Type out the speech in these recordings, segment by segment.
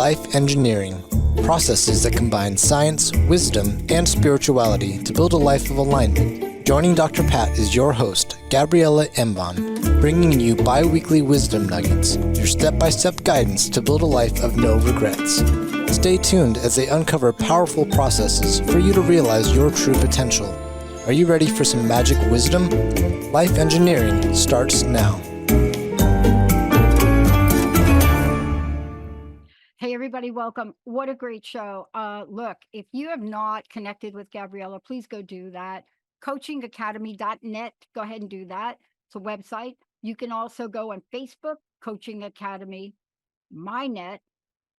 life engineering, processes that combine science, wisdom, and spirituality to build a life of alignment. Joining Dr. Pat is your host, Gabriela Embon, bringing you bi-weekly wisdom nuggets, your step-by-step guidance to build a life of no regrets. Stay tuned as they uncover powerful processes for you to realize your true potential. Are you ready for some magic wisdom? Life engineering starts now. Hey, everybody, welcome. What a great show. Look, if you have not connected with Gabriela, please go do that. Coachingacademy.net. Go ahead and do that. It's a website. You can also go on Facebook, Coaching Academy, MyNet,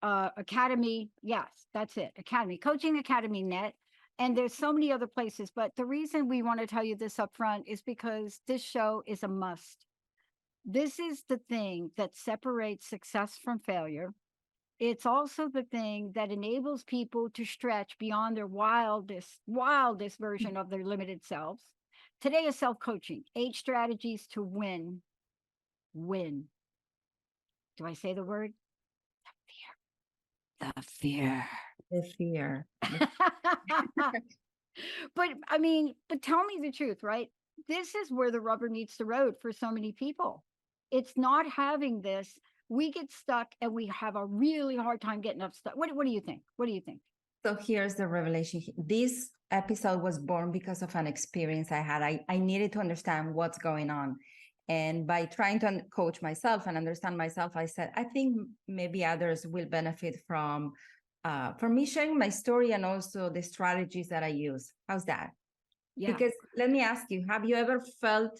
Academy. Yes, that's it. Academy, Coaching Academy Net. And there's so many other places. But the reason we want to tell you this up front is because this show is a must. This is the thing that separates success from failure. It's also the thing that enables people to stretch beyond their wildest version of their limited selves. Today is self-coaching, 8 strategies to win. Win. Do I say the word? The fear. The fear. But tell me the truth, right? This is where the rubber meets the road for so many people. It's not having this. We get stuck and we have a really hard time getting unstuck. What do you think? What do you think? So here's the revelation. This episode was born because of an experience I had. I needed to understand what's going on. And by trying to coach myself and understand myself, I said, I think maybe others will benefit from me sharing my story and also the strategies that I use. How's that? Yeah. Because let me ask you, have you ever felt,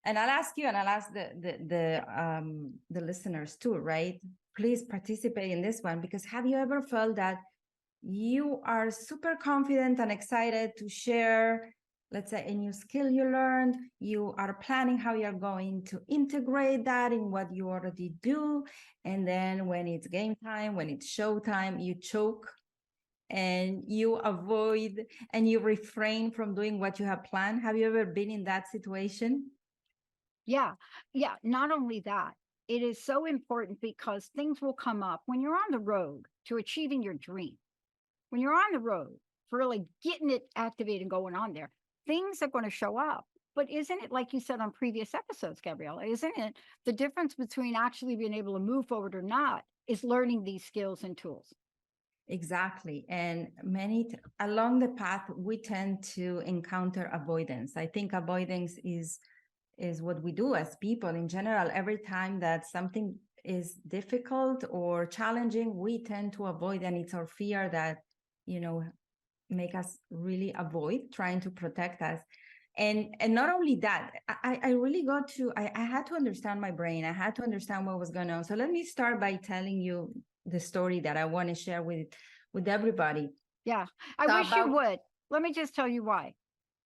and I'll ask you and I'll ask the listeners too, right? Please participate in this one, because have you ever felt that you are super confident and excited to share, let's say, a new skill you learned, you are planning how you're going to integrate that in what you already do, and then when it's game time, when it's show time, you choke and you avoid and you refrain from doing what you have planned? Have you ever been in that situation? Yeah. Not only that, it is so important because things will come up when you're on the road to achieving your dream. When you're on the road for really getting it activated and going on there, things are going to show up. But isn't it, like you said on previous episodes, Gabriela, isn't it the difference between actually being able to move forward or not is learning these skills and tools? Exactly. And along the path, we tend to encounter avoidance. I think avoidance is what we do as people in general. Every time that something is difficult or challenging, we tend to avoid, and it's our fear that, make us really avoid trying to protect us. And not only that, I really I had to understand my brain. I had to understand what was going on. So let me start by telling you the story that I want to share with everybody. Yeah, I wish you would. Let me just tell you why.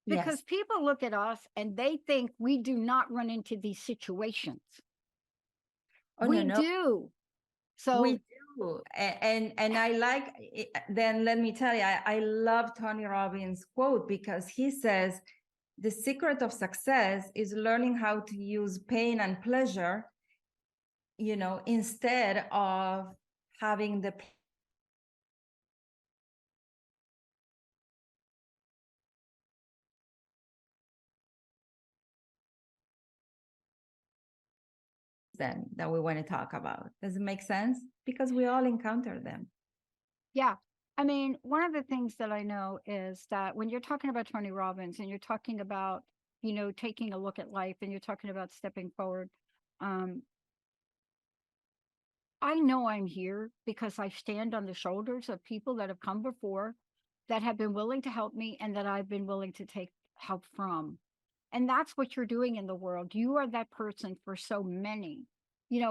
Because Yes. people look at us and they think we do not run into these situations. Oh, we no. do. So we do. And I like, then let me tell you, I love Tony Robbins' quote, because he says, the secret of success is learning how to use pain and pleasure, instead of having the them that we want to talk about. Does it make sense? Because we all encounter them. yeah. One of the things that I know is that when you're talking about Tony Robbins and you're talking about, taking a look at life and you're talking about stepping forward, I know I'm here because I stand on the shoulders of people that have come before, that have been willing to help me, and that I've been willing to take help from. And that's what you're doing in the world. You are that person for so many.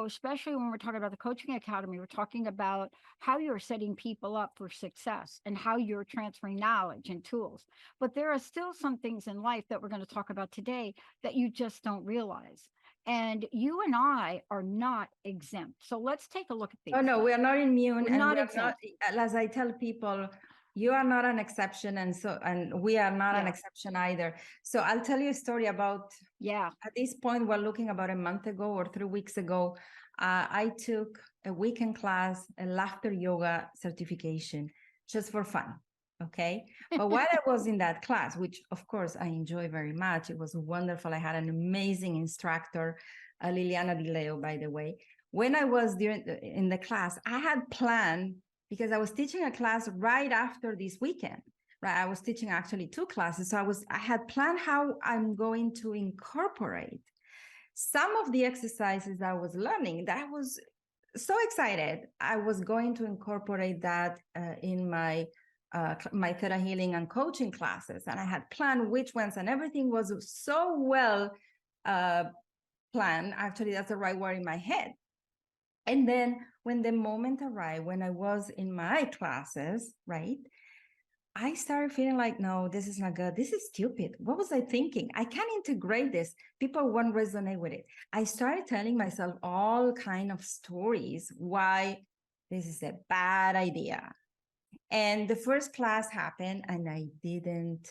Especially when we're talking about the Coaching Academy, we're talking about how you're setting people up for success and how you're transferring knowledge and tools. But there are still some things in life that we're going to talk about today that you just don't realize. And you and I are not exempt. So let's take a look at these. Oh, no, we are not immune. We're not exempt. As I tell people, you are not an exception. And we are not an exception either. So I'll tell you a story about, at this point, we're looking about a month ago or 3 weeks ago. I took a weekend class, a laughter yoga certification, just for fun. Okay. But while I was in that class, which of course I enjoy very much, it was wonderful. I had an amazing instructor, Liliana Di Leo, by the way. When I was in the class, I had planned, because I was teaching a class right after this weekend, right? I was teaching actually 2 classes. So I had planned how I'm going to incorporate some of the exercises that I was learning, that I was so excited. I was going to incorporate that in my Theta Healing and coaching classes. And I had planned which ones, and everything was so well planned. Actually, that's the right word in my head. And then when the moment arrived, when I was in my classes, right, I started feeling like, no, this is not good. This is stupid. What was I thinking? I can't integrate this. People won't resonate with it. I started telling myself all kind of stories why this is a bad idea. And the first class happened and I didn't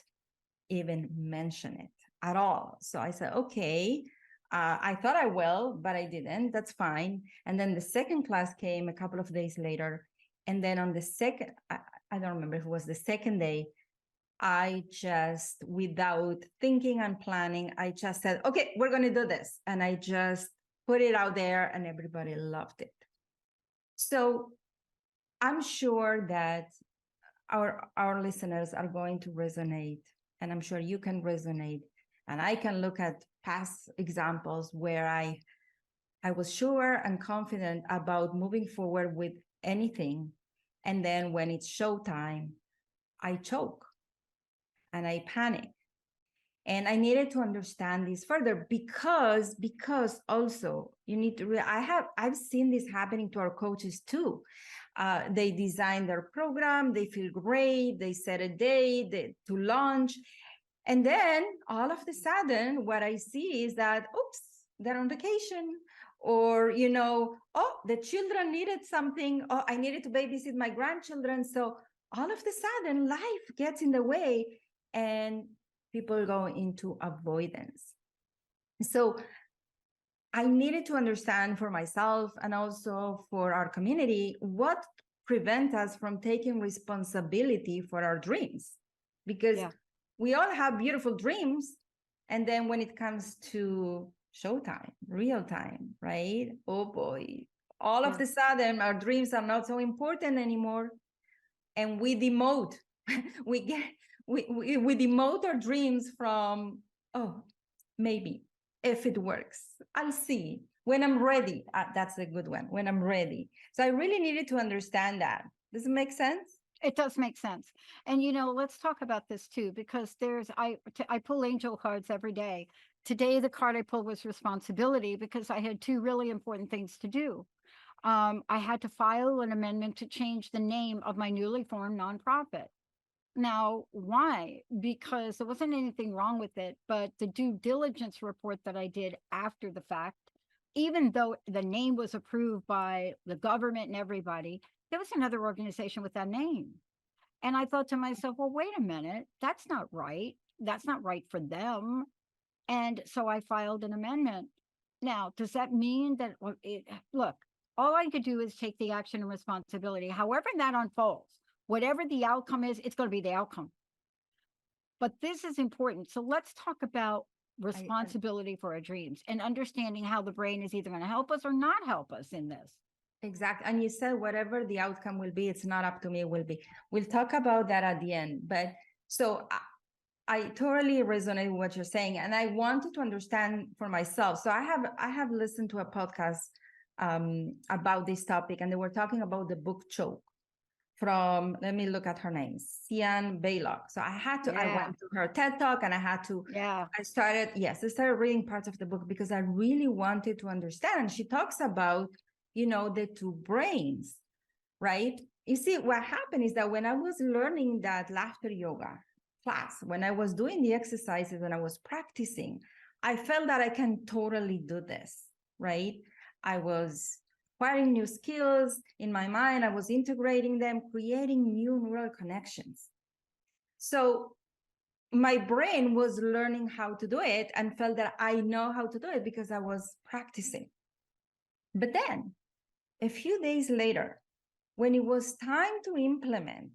even mention it at all. So I said, okay, I thought I will, but I didn't. That's fine. And then the second class came a couple of days later. And then on the second, I don't remember if it was the second day, I just, without thinking and planning, I just said, okay, we're going to do this. And I just put it out there and everybody loved it. So I'm sure that our listeners are going to resonate, and I'm sure you can resonate. And I can look at past examples where I was sure and confident about moving forward with anything. And then when it's showtime, I choke and I panic. And I needed to understand this further because also you need to, I've seen this happening to our coaches too. They design their program, they feel great, they set a date to launch. And then all of a sudden, what I see is that, oops, they're on vacation. Or, oh, the children needed something. Oh, I needed to babysit my grandchildren. So all of a sudden, life gets in the way and people go into avoidance. So I needed to understand for myself and also for our community what prevents us from taking responsibility for our dreams. Because we all have beautiful dreams. And then when it comes to showtime, real time, right? Oh boy, all of a sudden our dreams are not so important anymore. And we demote, we demote our dreams from, oh, maybe if it works, I'll see when I'm ready. That's a good one, when I'm ready. So I really needed to understand that. Does it make sense? It does make sense. And, let's talk about this too, because I pull angel cards every day. Today, the card I pulled was responsibility because I had 2 really important things to do. I had to file an amendment to change the name of my newly formed nonprofit. Now, why? Because there wasn't anything wrong with it, but the due diligence report that I did after the fact, even though the name was approved by the government and everybody, there was another organization with that name. And I thought to myself, well, wait a minute, that's not right. That's not right for them. And so I filed an amendment. Now, does that mean that, look, all I could do is take the action and responsibility. However that unfolds, whatever the outcome is, it's going to be the outcome. But this is important. So let's talk about responsibility for our dreams and understanding how the brain is either going to help us or not help us in this. Exactly. And you said whatever the outcome will be, it's not up to me, it will be. We'll talk about that at the end. But so I totally resonate with what you're saying. And I wanted to understand for myself. So I have listened to a podcast about this topic, and they were talking about the book Choke from, let me look at her name, Sian Baylock. So I went to her TED Talk and I started reading parts of the book because I really wanted to understand. She talks about, the 2 brains, right? You see, what happened is that when I was learning that laughter yoga class, when I was doing the exercises and I was practicing, I felt that I can totally do this, right? I was acquiring new skills in my mind. I was integrating them, creating new neural connections. So my brain was learning how to do it and felt that I know how to do it because I was practicing. But then a few days later, when it was time to implement,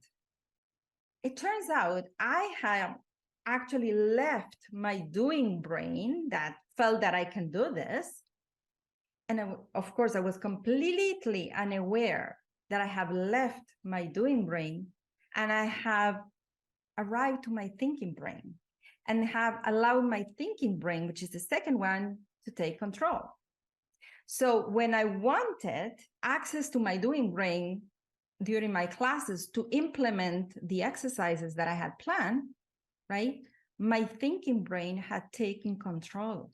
it turns out I have actually left my doing brain that felt that I can do this. And of course, I was completely unaware that I have left my doing brain and I have arrived to my thinking brain and have allowed my thinking brain, which is the second one, to take control. So when I wanted access to my doing brain during my classes to implement the exercises that I had planned, right? My thinking brain had taken control.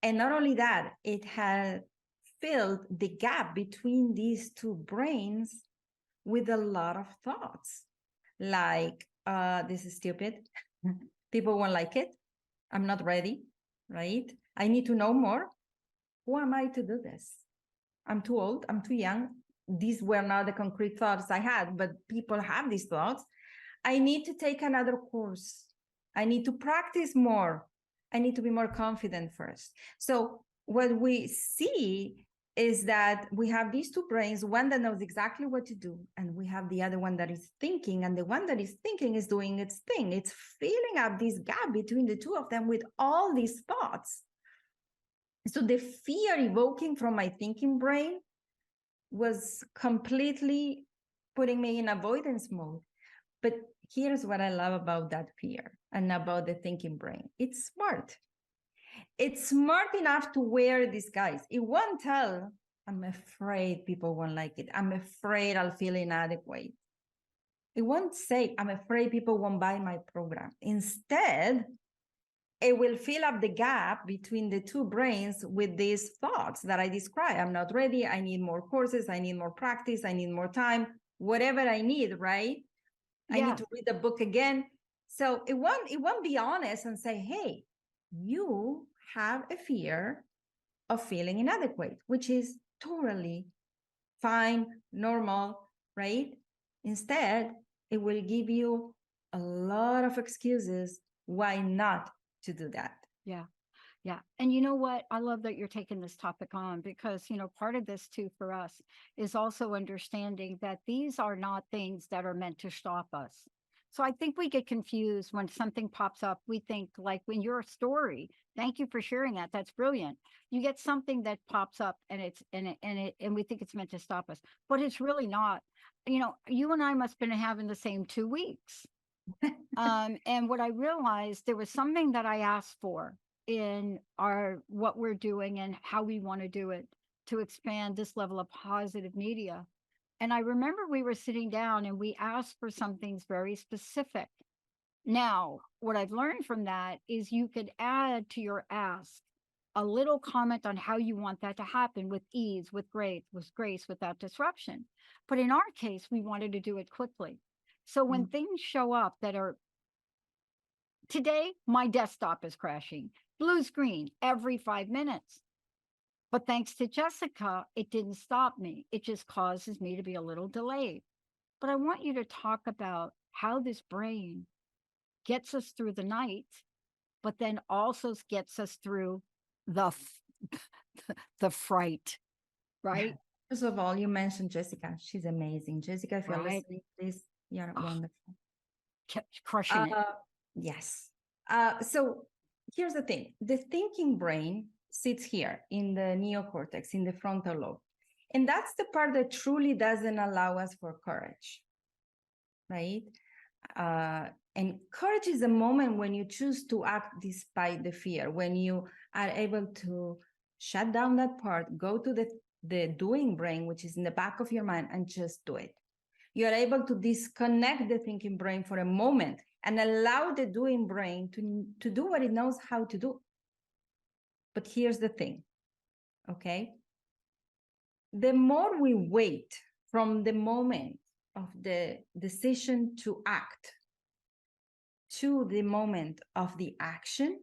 And not only that, it had filled the gap between these two brains with a lot of thoughts like, this is stupid. People won't like it. I'm not ready, right? I need to know more. Who am I to do this? I'm too old. I'm too young. These were not the concrete thoughts I had, but people have these thoughts. I need to take another course. I need to practice more. I need to be more confident first. So what we see is that we have these two brains, one that knows exactly what to do, and we have the other one that is thinking, and the one that is thinking is doing its thing. It's filling up this gap between the two of them with all these thoughts. So the fear evoking from my thinking brain was completely putting me in avoidance mode. But here's what I love about that fear and about the thinking brain. It's smart. It's smart enough to wear disguise. It won't tell, I'm afraid people won't like it. I'm afraid I'll feel inadequate. It won't say, I'm afraid people won't buy my program. Instead, it will fill up the gap between the two brains with these thoughts that I described. I'm not ready. I need more courses. I need more practice. I need more time, whatever I need, right? Yeah. I need to read the book again. So it won't be honest and say, hey, you have a fear of feeling inadequate, which is totally fine, normal, right? Instead, it will give you a lot of excuses why not to do that. Yeah. Yeah. And you know what? I love that you're taking this topic on because, part of this too for us is also understanding that these are not things that are meant to stop us. So I think we get confused when something pops up. We think like when your story, thank you for sharing that. That's brilliant. You get something that pops up and and we think it's meant to stop us, but it's really not. You and I must have been having the same 2 weeks. And what I realized, there was something that I asked for in what we're doing and how we want to do it to expand this level of positive media. And I remember we were sitting down and we asked for some things very specific. Now, what I've learned from that is you could add to your ask a little comment on how you want that to happen with ease, with grace, without disruption. But in our case, we wanted to do it quickly. So when things show up that are, today, my desktop is crashing, blue screen every 5 minutes. But thanks to Jessica, it didn't stop me. It just causes me to be a little delayed. But I want you to talk about how this brain gets us through the night, but then also gets us through the the fright, right? First of all, you mentioned Jessica. She's amazing. Jessica, if you're Right. listening, please, you're wonderful. Kept crushing it. Yes. So here's the thing. The thinking brain sits here in the neocortex, in the frontal lobe. And that's the part that truly doesn't allow us for courage, right? And courage is the moment when you choose to act despite the fear, when you are able to shut down that part, go to the doing brain, which is in the back of your mind, and just do it. You are able to disconnect the thinking brain for a moment and allow the doing brain to do what it knows how to do. But here's the thing, okay? The more we wait from the moment of the decision to act to the moment of the action,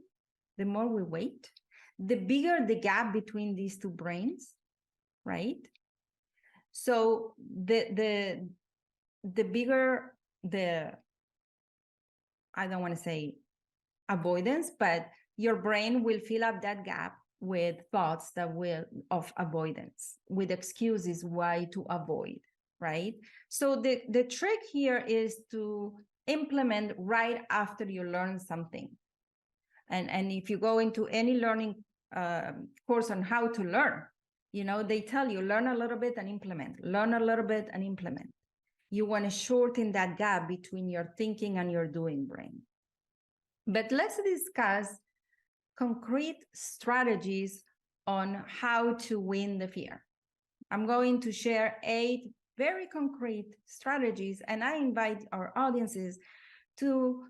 the more we wait, the bigger the gap between these two brains, right? So the bigger the, I don't want to say avoidance, but your brain will fill up that gap with thoughts that will of avoidance, with excuses why to avoid, right? So the trick here is to implement right after you learn something. And if you go into any learning course on how to learn, you know, they tell you learn a little bit and implement, learn a little bit and implement. You want to shorten that gap between your thinking and your doing brain. But let's discuss concrete strategies on how to win the fear. I'm going to share 8 very concrete strategies, and I invite our audiences to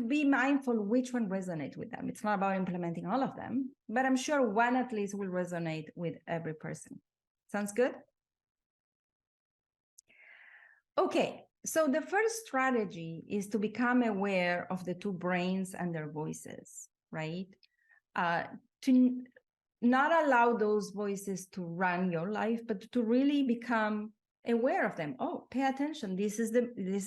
be mindful which one resonates with them. It's not about implementing all of them, but I'm sure one at least will resonate with every person. Sounds good? Okay, so the first strategy is to become aware of the 2 brains and their voices, right? To not allow those voices to run your life, but to really become aware of them. Oh, pay attention. This is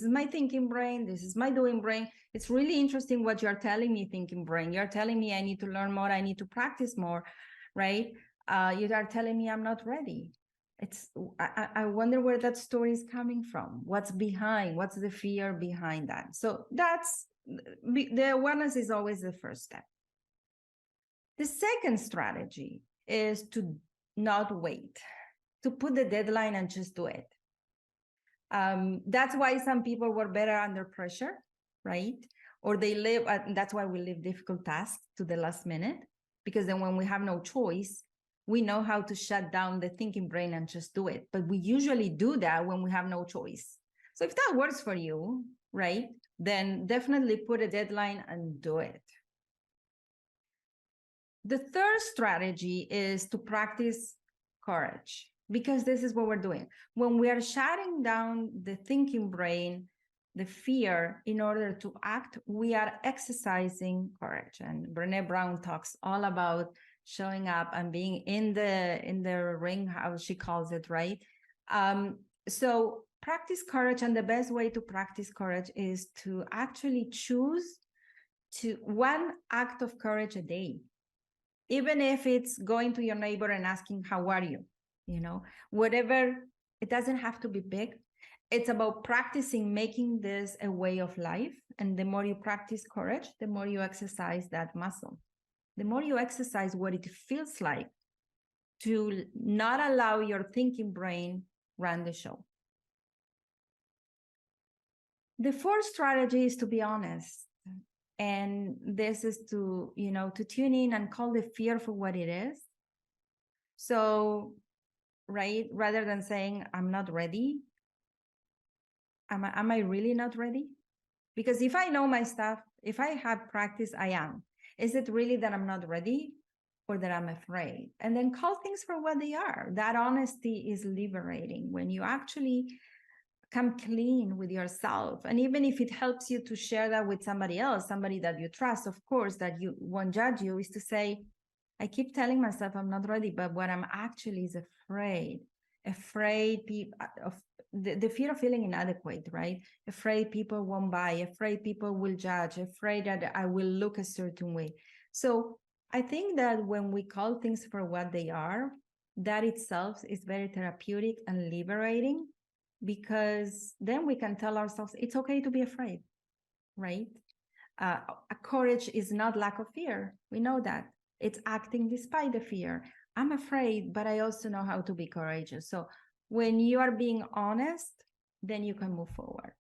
my thinking brain. This is my doing brain. It's really interesting what you're telling me, thinking brain. You're telling me I need to learn more. I need to practice more, right? You are telling me I'm not ready. I wonder where that story is coming from. What's behind? What's the fear behind that? So the awareness is always the first step. The second strategy is to not wait, to put the deadline and just do it. That's why some people were better under pressure, right? Or that's why we leave difficult tasks to the last minute, because then when we have no choice, we know how to shut down the thinking brain and just do it. But we usually do that when we have no choice. So if that works for you, right, then definitely put a deadline and do it. The third strategy is to practice courage, because this is what we're doing. When we are shutting down the thinking brain, the fear, in order to act, we are exercising courage. And Brené Brown talks all about showing up and being in the ring, how she calls it, right? So practice courage, and the best way to practice courage is to actually choose one act of courage a day. Even if it's going to your neighbor and asking, how are you? You know, whatever, it doesn't have to be big. It's about practicing making this a way of life. And the more you practice courage, the more you exercise that muscle. The more you exercise what it feels like to not allow your thinking brain run the show. The fourth strategy is to be honest. And this is to tune in and call the fear for what it is. So, right, rather than saying, I'm not ready, am I really not ready? Because if I know my stuff, if I have practice, I am. Is it really that I'm not ready, or that I'm afraid? And then call things for what they are. That honesty is liberating when you actually come clean with yourself. And even if it helps you to share that with somebody else, somebody that you trust, of course, that you won't judge you, is to say, I keep telling myself I'm not ready, but what I'm actually is afraid of the fear of feeling inadequate, right? Afraid people won't buy, afraid people will judge, afraid that I will look a certain way. So I think that when we call things for what they are, that itself is very therapeutic and liberating, because then we can tell ourselves it's okay to be afraid, right? Courage is not lack of fear. We know that. It's acting despite the fear. I'm afraid, but I also know how to be courageous. So when you are being honest, then you can move forward.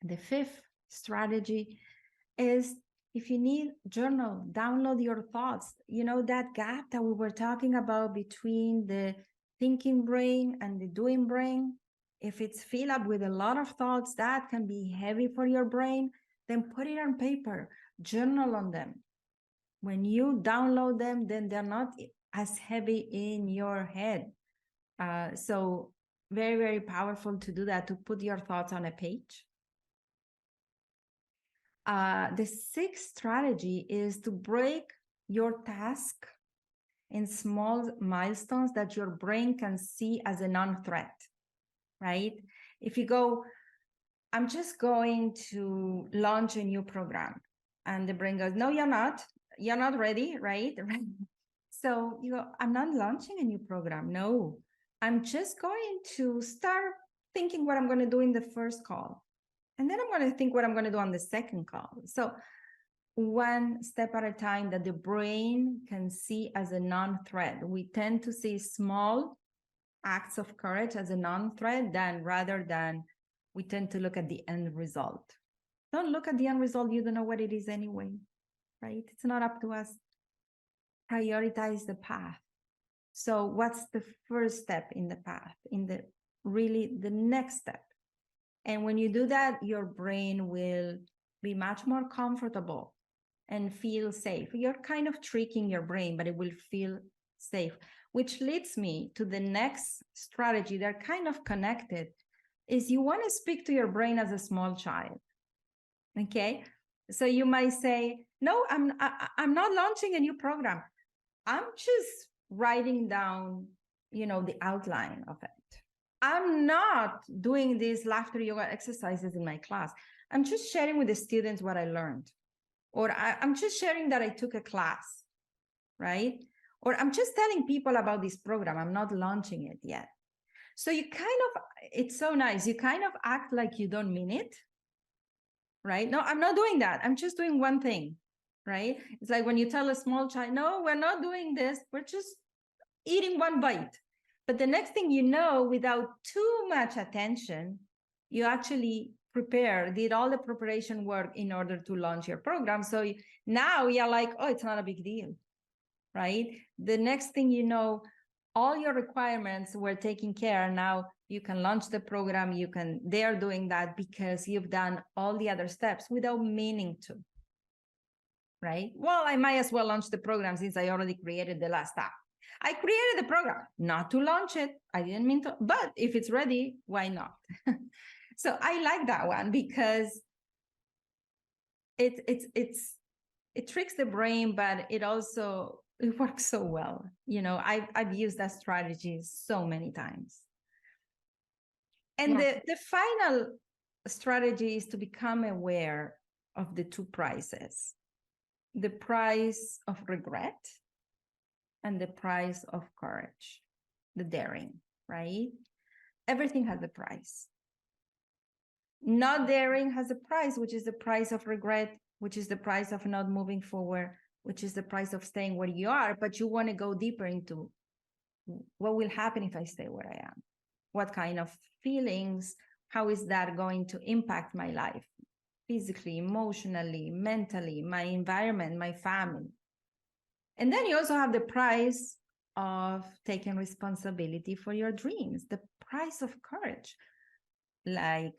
The fifth strategy is, if you need, journal, download your thoughts. You know, that gap that we were talking about between the thinking brain and the doing brain, if it's filled up with a lot of thoughts, that can be heavy for your brain, then put it on paper, journal on them. When you download them, then they're not as heavy in your head. So very, very powerful to do that, to put your thoughts on a page. The sixth strategy is to break your task in small milestones that your brain can see as a non-threat, right? If you go, I'm just going to launch a new program, and the brain goes, no, you're not. you're not ready, right? So you go, I'm not launching a new program. No, I'm just going to start thinking what I'm going to do in the first call. And then I'm going to think what I'm going to do on the second call. So one step at a time that the brain can see as a non-threat. We tend to see small acts of courage as a non-threat rather than we tend to look at the end result. Don't look at the end result. You don't know what it is anyway, right? It's not up to us. Prioritize the path. So what's the first step in the path, in the next step? And when you do that, your brain will be much more comfortable and feel safe. You're kind of tricking your brain, but it will feel safe, which leads me to the next strategy. They're kind of connected, is you want to speak to your brain as a small child. Okay. So you might say, no, I'm not launching a new program. I'm just writing down, the outline of it. I'm not doing these laughter yoga exercises in my class. I'm just sharing with the students what I learned. Or I'm just sharing that I took a class, right? Or I'm just telling people about this program. I'm not launching it yet. So it's so nice. You kind of act like you don't mean it, right? No, I'm not doing that. I'm just doing one thing, right? It's like when you tell a small child, no, we're not doing this. We're just eating one bite. But the next thing you know, without too much attention, you actually did all the preparation work in order to launch your program. So now you're like, oh, it's not a big deal, right? The next thing you know, all your requirements were taken care. Now you can launch the program. They're doing that because you've done all the other steps without meaning to, right? Well, I might as well launch the program since I already created the last app. I created the program not to launch it. I didn't mean to, but if it's ready, why not? So I like that one because it tricks the brain, but it works so well. I've used that strategy so many times. And the final strategy is to become aware of the two prices: the price of regret and the price of courage, the daring, right? Everything has a price. Not daring has a price, which is the price of regret, which is the price of not moving forward, which is the price of staying where you are. But you want to go deeper into what will happen if I stay where I am? What kind of feelings? How is that going to impact my life? Physically, emotionally, mentally, my environment, my family. And then you also have the price of taking responsibility for your dreams, the price of courage, like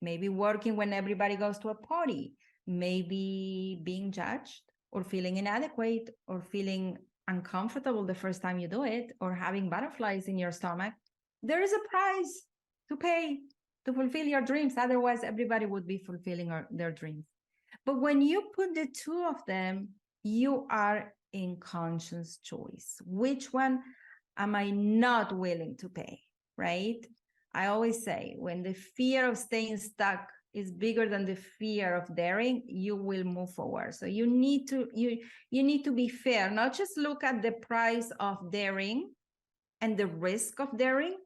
maybe working when everybody goes to a party, maybe being judged or feeling inadequate or feeling uncomfortable the first time you do it, or having butterflies in your stomach. There is a price to pay to fulfill your dreams. Otherwise, everybody would be fulfilling their dreams. But when you put the two of them, you are in conscious choice. Which one am I not willing to pay, right? I always say, when the fear of staying stuck is bigger than the fear of daring, you will move forward. So you need to be fair, not just look at the price of daring and the risk of daring.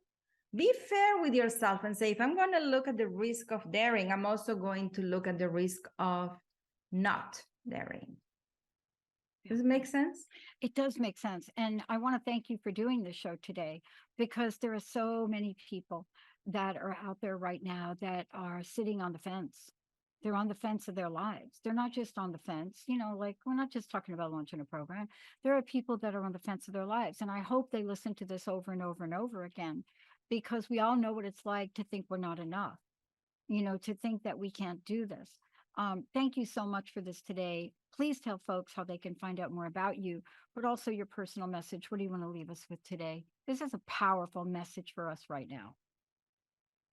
Be fair with yourself and say, if I'm going to look at the risk of daring, I'm also going to look at the risk of not daring. Does it make sense? It does make sense. And I want to thank you for doing this show today, because there are so many people that are out there right now that are sitting on the fence. They're on the fence of their lives. They're not just on the fence, like we're not just talking about launching a program. There are people that are on the fence of their lives. And I hope they listen to this over and over and over again, because we all know what it's like to think we're not enough, to think that we can't do this. Thank you so much for this today. Please tell folks how they can find out more about you, but also your personal message. What do you want to leave us with today? This is a powerful message for us right now.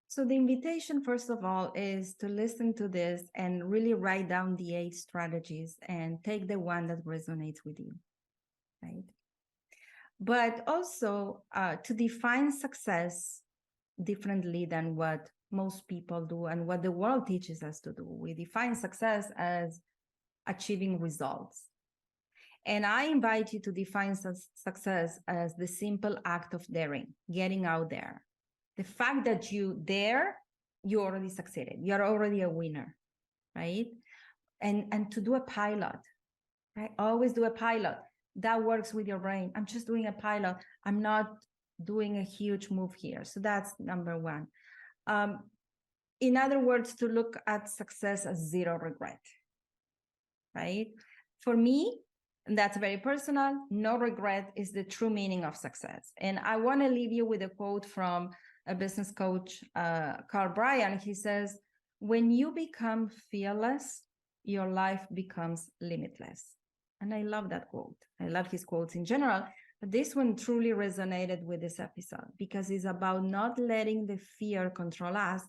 So the invitation, first of all, is to listen to this and really write down the 8 strategies and take the one that resonates with you, right? But also to define success differently than what most people do and what the world teaches us to do. We define success as achieving results. And I invite you to define success as the simple act of daring, getting out there. The fact that you dare, you already succeeded. You're already a winner, right? And to do a pilot, right? Always do a pilot. That works with your brain. I'm just doing a pilot. I'm not doing a huge move here. So that's number one. In other words, to look at success as zero regret, right? For me, and that's very personal, no regret is the true meaning of success. And I want to leave you with a quote from a business coach, Carl Bryan. He says, when you become fearless, your life becomes limitless. And I love that quote. I love his quotes in general, but this one truly resonated with this episode because it's about not letting the fear control us,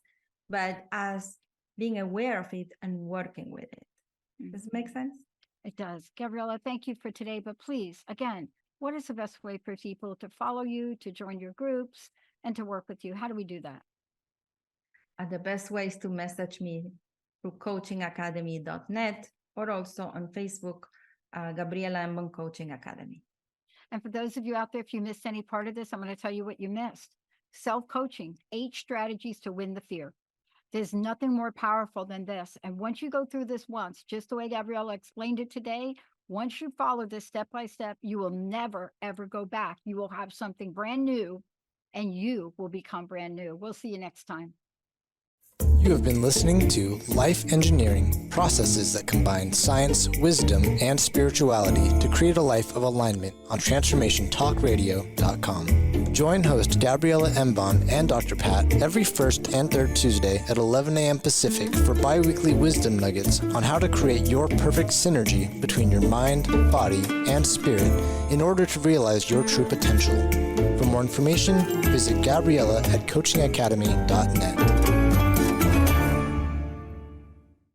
but as being aware of it and working with it. Does it make sense? It does. Gabriela, thank you for today. But please, again, what is the best way for people to follow you, to join your groups, and to work with you? How do we do that? The best way is to message me through coachingacademy.net or also on Facebook, Gabriela Embon Coaching Academy. And for those of you out there, if you missed any part of this, I'm going to tell you what you missed. Self-coaching, 8 strategies to win the fear. There's nothing more powerful than this. And once you go through this once, just the way Gabriela explained it today, once you follow this step by step, you will never, ever go back. You will have something brand new and you will become brand new. We'll see you next time. You have been listening to Life Engineering, processes that combine science, wisdom, and spirituality to create a life of alignment on TransformationTalkRadio.com. Join host Gabriela Embon and Dr. Pat every first and third Tuesday at 11 a.m. Pacific for bi-weekly wisdom nuggets on how to create your perfect synergy between your mind, body, and spirit in order to realize your true potential. For more information, visit Gabriela at coachingacademy.net.